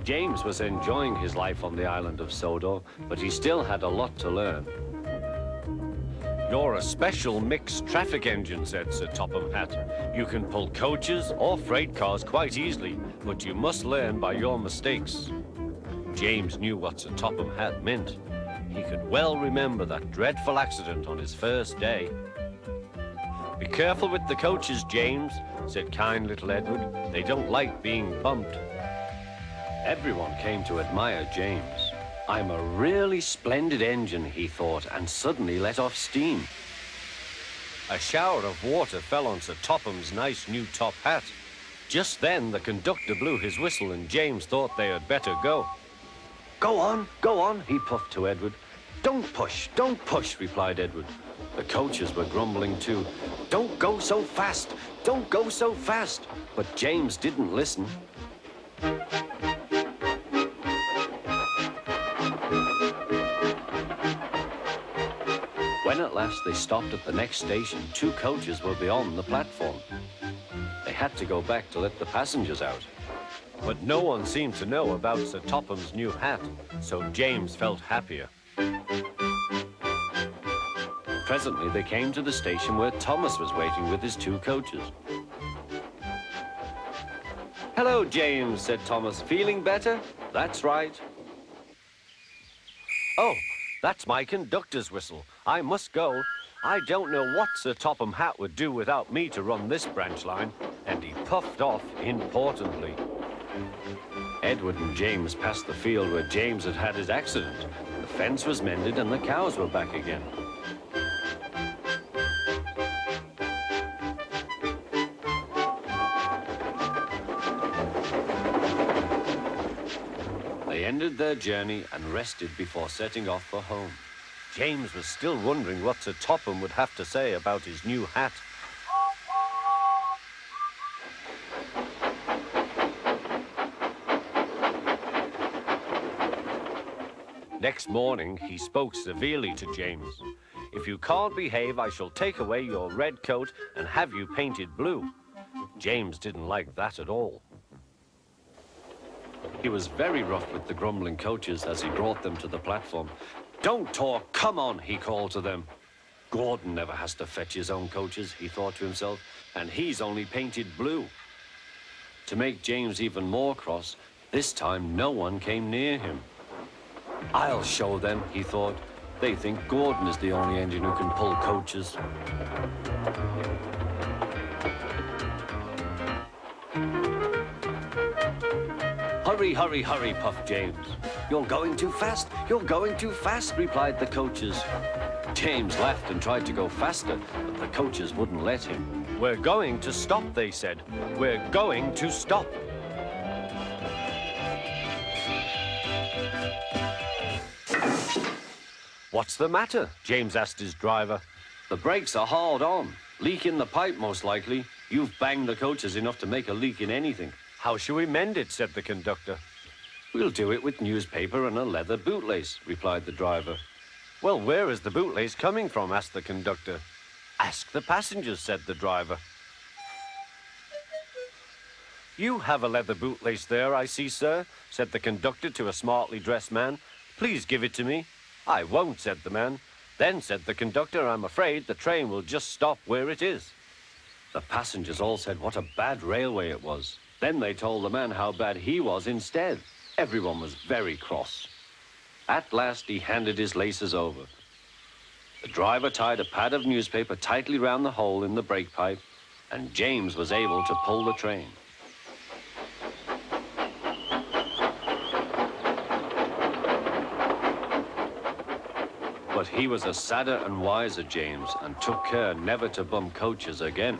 James was enjoying his life on the island of Sodor, but he still had a lot to learn. "You're a special mixed traffic engine," said Sir Topham Hatt. "You can pull coaches or freight cars quite easily, but you must learn by your mistakes." James knew what Sir Topham Hatt meant. He could well remember that dreadful accident on his first day. "Be careful with the coaches, James," said kind little Edward. "They don't like being bumped." Everyone came to admire James. "I'm a really splendid engine," he thought, and suddenly let off steam. A shower of water fell on Sir Topham's nice new top hat. Just then the conductor blew his whistle and James thought they had better go. Go on," he puffed to Edward. Don't push," replied Edward. The coaches were grumbling too. "Don't go so fast, don't go so fast." But James didn't listen. When at last they stopped at the next station, 2 coaches were beyond the platform. They had to go back to let the passengers out. But no one seemed to know about Sir Topham's new hat, so James felt happier. Presently they came to the station where Thomas was waiting with his 2 coaches. "Hello, James," said Thomas. "Feeling better?" "That's right." "Oh, that's my conductor's whistle. I must go. I don't know what Sir Topham Hatt would do without me to run this branch line." And he puffed off importantly. Edward and James passed the field where James had had his accident. The fence was mended and the cows were back again. They ended their journey and rested before setting off for home. James was still wondering what Sir Topham would have to say about his new hat. Next morning, he spoke severely to James. "If you can't behave, I shall take away your red coat and have you painted blue." James didn't like that at all. He was very rough with the grumbling coaches as he brought them to the platform. "Don't talk, come on," he called to them. "Gordon never has to fetch his own coaches," he thought to himself, "and he's only painted blue." To make James even more cross, this time no one came near him. "I'll show them," he thought. "They think Gordon is the only engine who can pull coaches." "Hurry, hurry, hurry," puffed James. "You're going too fast, you're going too fast," replied the coaches. James laughed and tried to go faster, but the coaches wouldn't let him. "We're going to stop," they said. "We're going to stop." "What's the matter?" James asked his driver. "The brakes are hard on. Leak in the pipe, most likely. You've banged the coaches enough to make a leak in anything." "How shall we mend it?" said the conductor. "We'll do it with newspaper and a leather bootlace," replied the driver. "Well, where is the bootlace coming from?" asked the conductor. "Ask the passengers," said the driver. "You have a leather bootlace there, I see, sir," said the conductor to a smartly dressed man. "Please give it to me." "I won't," said the man. "Then," said the conductor, "I'm afraid the train will just stop where it is." The passengers all said what a bad railway it was. Then they told the man how bad he was instead. Everyone was very cross. At last he handed his laces over. The driver tied a pad of newspaper tightly round the hole in the brake pipe, and James was able to pull the train. But he was a sadder and wiser James and took care never to bump coaches again.